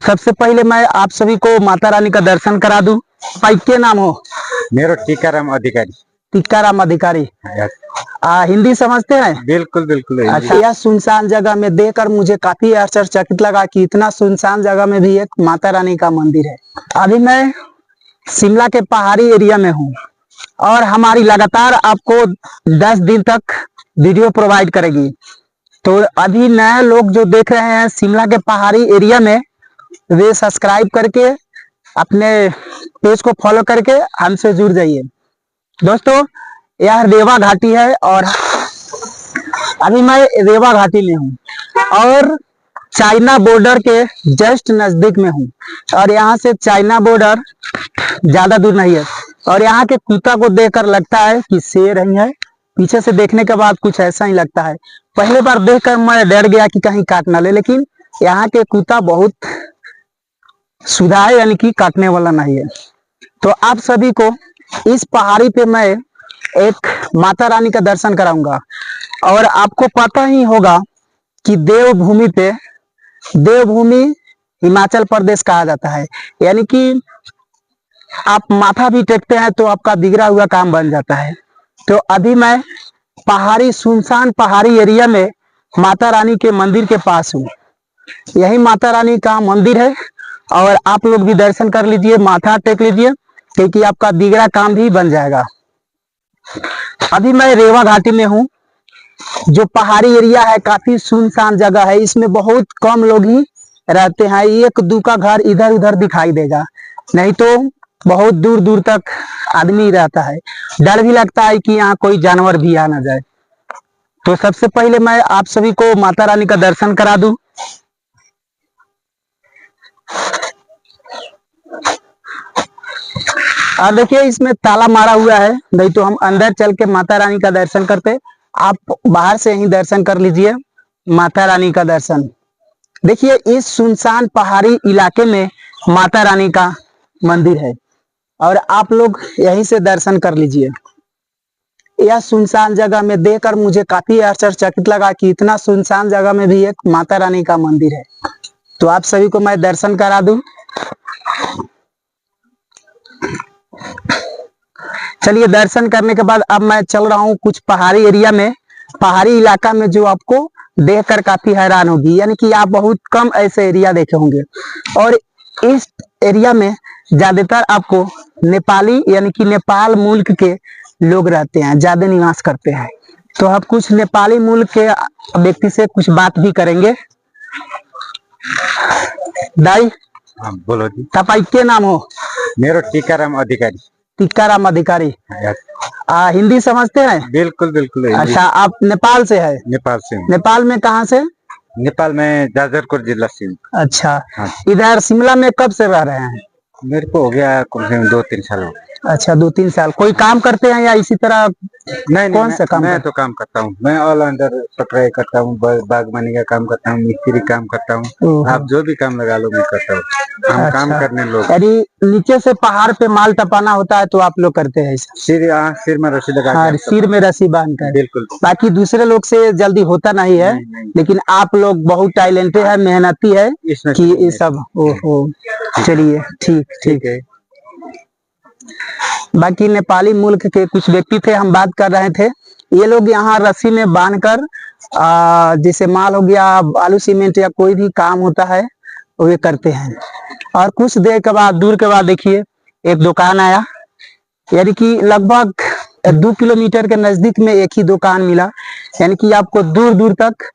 सबसे पहले मैं आप सभी को माता रानी का दर्शन करा दूं। भाई क्या नाम हो? मेरो टीकाराम अधिकारी। टीकाराम अधिकारी। यस। हिंदी समझते हैं? बिल्कुल बिल्कुल। अच्छा, यह सुनसान जगह में देखकर मुझे काफी आश्चर्यचकित लगा कि इतना सुनसान जगह में भी एक माता रानी का मंदिर है। अभी मैं शिमला के पहाड़ी एरिया में हूँ और हमारी लगातार आपको 10 दिन तक वीडियो प्रोवाइड करेगी। तो अभी नए लोग जो देख रहे हैं शिमला के पहाड़ी एरिया में, वे सब्सक्राइब करके अपने पेज को फॉलो करके हमसे जुड़ जाइए। दोस्तों, यह रेवा घाटी है और अभी मैं रेवा घाटी में हूँ और चाइना बॉर्डर के जस्ट नजदीक में हूँ और यहाँ से चाइना बॉर्डर ज्यादा दूर नहीं है। और यहाँ के कुत्ता को देखकर लगता है कि शेर ही है। पीछे से देखने के बाद कुछ ऐसा ही लगता है। पहले बार देखकर मैं डर गया कि कहीं काट ना ले, लेकिन यहाँ के कुत्ता बहुत सुधा है, यानी कि काटने वाला नहीं है। तो आप सभी को इस पहाड़ी पे मैं एक माता रानी का दर्शन कराऊंगा। और आपको पता ही होगा कि देवभूमि पे, देवभूमि हिमाचल प्रदेश कहा जाता है, यानी कि आप माथा भी टेकते हैं तो आपका बिगड़ा हुआ काम बन जाता है। तो अभी मैं पहाड़ी, सुनसान पहाड़ी एरिया में माता रानी के मंदिर के पास हूँ। यही माता रानी का मंदिर है और आप लोग भी दर्शन कर लीजिए, माथा टेक लीजिए, क्योंकि आपका बिगड़ा काम भी बन जाएगा। अभी मैं रेवा घाटी में हूँ, जो पहाड़ी एरिया है, काफी सुनसान जगह है। इसमें बहुत कम लोग ही रहते हैं। एक दो का घर इधर उधर दिखाई देगा, नहीं तो बहुत दूर दूर तक आदमी रहता है। डर भी लगता है कि यहाँ कोई जानवर भी आ ना जाए। तो सबसे पहले मैं आप सभी को माता रानी का दर्शन करा दूं। और देखिए, इसमें ताला मारा हुआ है, नहीं तो हम अंदर चल के माता रानी का दर्शन करते। आप बाहर से ही दर्शन कर लीजिए माता रानी का दर्शन। देखिए, इस सुनसान पहाड़ी इलाके में माता रानी का मंदिर है और आप लोग यहीं से दर्शन कर लीजिए। यह सुनसान जगह में देखकर मुझे काफी आश्चर्यचकित लगा कि इतना सुनसान जगह में भी एक माता रानी का मंदिर है। तो आप सभी को मैं दर्शन करा दूं। चलिए, दर्शन करने के बाद अब मैं चल रहा हूँ कुछ पहाड़ी एरिया में, पहाड़ी इलाका में, जो आपको देखकर काफी हैरान होगी। यानी कि आप बहुत कम ऐसे एरिया देखे होंगे और इस एरिया में ज्यादातर आपको नेपाली, यानी कि नेपाल मुल्क के लोग रहते हैं, ज्यादा निवास करते हैं। तो अब कुछ नेपाली मुल्क के व्यक्ति से कुछ बात भी करेंगे। दाई, हाँ, बोलो जी। तपाईं के नाम हो? मेरो टीकाराम अधिकारी। टीकाराम अधिकारी। यस। हिंदी समझते हैं? बिल्कुल बिल्कुल। अच्छा, आप नेपाल से है? नेपाल से हूँ। नेपाल में कहाँ से? नेपाल में जाजरकोट जिला से हूँ। अच्छा। हाँ। इधर शिमला में कब से रह रहे हैं? मेरे को हो गया कम से कम 2-3 साल हो गए। अच्छा, 2-3 साल। कोई काम करते हैं या इसी तरह? नहीं, कौन सा काम? मैं तो काम करता हूँ। मैं ऑल अंडर सप्लाई करता हूँ, बागवानी का काम करता हूँ, मिस्त्री काम करता हूँ। आप जो भी काम लगा लो मैं करता हूँ। हम काम करने लोग। यानी नीचे से पहाड़ पे माल टपाना होता है तो आप लोग करते हैं? सिर में रस्सी लगा के। सिर में रस्सी बांध कर। बिल्कुल। बाकी दूसरे लोग से जल्दी होता नहीं है। लेकिन आप लोग बहुत टैलेंटेड है, मेहनती है कि ये सब। ओहो, चलिए, ठीक है। बाकी नेपाली मुल्क के कुछ व्यक्ति थे, हम बात कर रहे थे। ये लोग यहाँ रस्सी में बांधकर जैसे माल हो गया, बालू सीमेंट या कोई भी काम होता है वो ये करते हैं। और कुछ देर के बाद, दूर के बाद देखिए एक दुकान आया, यानी कि लगभग 2 किलोमीटर के नजदीक में एक ही दुकान मिला। यानी कि आपको दूर दूर तक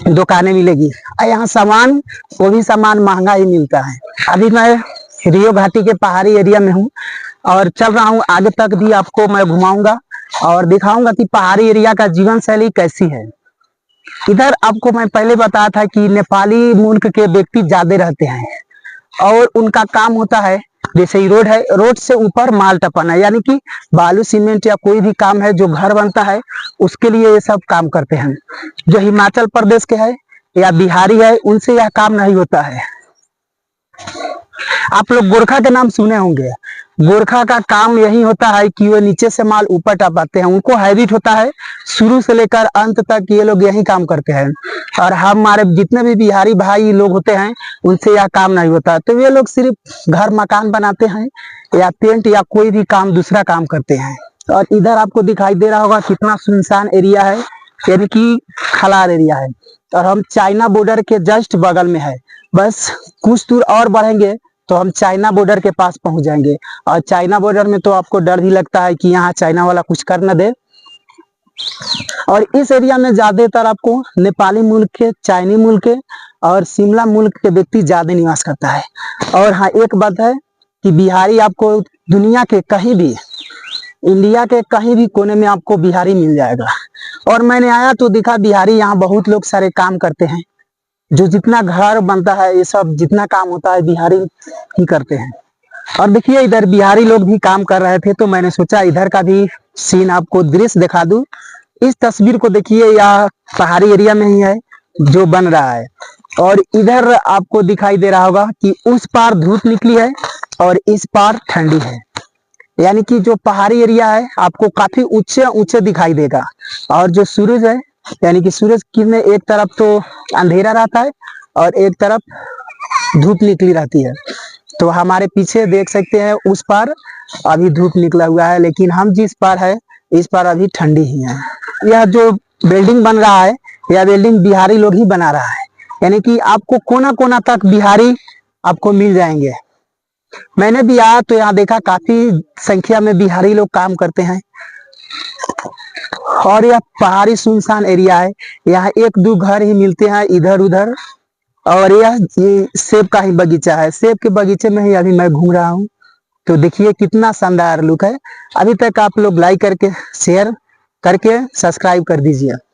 दुकानें मिलेगी। यहाँ सामान, वो भी सामान महंगा ही मिलता है। अभी मैं रियो घाटी के पहाड़ी एरिया में हूँ और चल रहा हूँ। आगे तक भी आपको मैं घुमाऊंगा और दिखाऊंगा कि पहाड़ी एरिया का जीवन शैली कैसी है। इधर आपको मैं पहले बताया था कि नेपाली मुल्क के व्यक्ति ज्यादा रहते हैं और उनका काम होता है, जैसे ही रोड है, रोड से ऊपर माल टपाना, यानी कि बालू सीमेंट या कोई भी काम है जो घर बनता है, उसके लिए ये सब काम करते हैं। जो हिमाचल प्रदेश के है या बिहारी है, उनसे यह काम नहीं होता है। आप लोग गोरखा के नाम सुने होंगे। गोरखा का काम यही होता है कि वो नीचे से माल ऊपर टपाते हैं, उनको हैबिट होता है शुरू से लेकर अंत तक ये लोग यही काम करते हैं। और हमारे जितने भी बिहारी भाई लोग होते हैं उनसे यह काम नहीं होता, तो वे लोग सिर्फ घर मकान बनाते हैं या पेंट या कोई भी काम दूसरा काम करते हैं। और इधर आपको दिखाई दे रहा होगा कितना सुनसान एरिया है, यानी कि खलार एरिया है। और हम चाइना बॉर्डर के जस्ट बगल में है, बस कुछ दूर और बढ़ेंगे तो हम चाइना बॉर्डर के पास पहुंच जाएंगे। और चाइना बॉर्डर में तो आपको डर भी लगता है कि यहाँ चाइना वाला कुछ कर न दे। और इस एरिया में ज्यादातर आपको नेपाली मुल्क के, चाइनी मुल्क के और शिमला मुल्क के व्यक्ति ज्यादा निवास करता है। और हाँ, एक बात है कि बिहारी आपको दुनिया के कहीं भी, इंडिया के कहीं भी कोने में आपको बिहारी मिल जाएगा। और मैंने आया तो देखा बिहारी यहाँ बहुत लोग सारे काम करते हैं, जो जितना घर बनता है ये सब जितना काम होता है बिहारी ही करते हैं। और देखिए इधर बिहारी लोग भी काम कर रहे थे, तो मैंने सोचा इधर का भी सीन आपको दृश्य दिखा दूं। इस तस्वीर को देखिए, यह पहाड़ी एरिया में ही है जो बन रहा है। और इधर आपको दिखाई दे रहा होगा कि उस पार धूप निकली है और इस पार ठंडी है, यानी कि जो पहाड़ी एरिया है आपको काफी ऊंचे ऊंचे दिखाई देगा। और जो सूरज है, यानी कि सूरज किरणें एक तरफ तो अंधेरा रहता है और एक तरफ धूप निकली रहती है। तो हमारे पीछे देख सकते हैं उस पार अभी धूप निकला हुआ है, लेकिन हम जिस पार है इस पार अभी ठंडी ही है। यह जो बिल्डिंग बन रहा है, यह बिल्डिंग बिहारी लोग ही बना रहा है, यानी कि आपको कोना कोना तक बिहारी आपको मिल जाएंगे। मैंने भी आया तो यहाँ देखा काफी संख्या में बिहारी लोग काम करते हैं। और यह पहाड़ी सुनसान एरिया है, यहाँ एक दो घर ही मिलते हैं इधर उधर। और ये सेब का ही बगीचा है, सेब के बगीचे में ही अभी मैं घूम रहा हूँ। तो देखिए कितना शानदार लुक है। अभी तक आप लोग लाइक करके, शेयर करके, सब्सक्राइब कर दीजिए।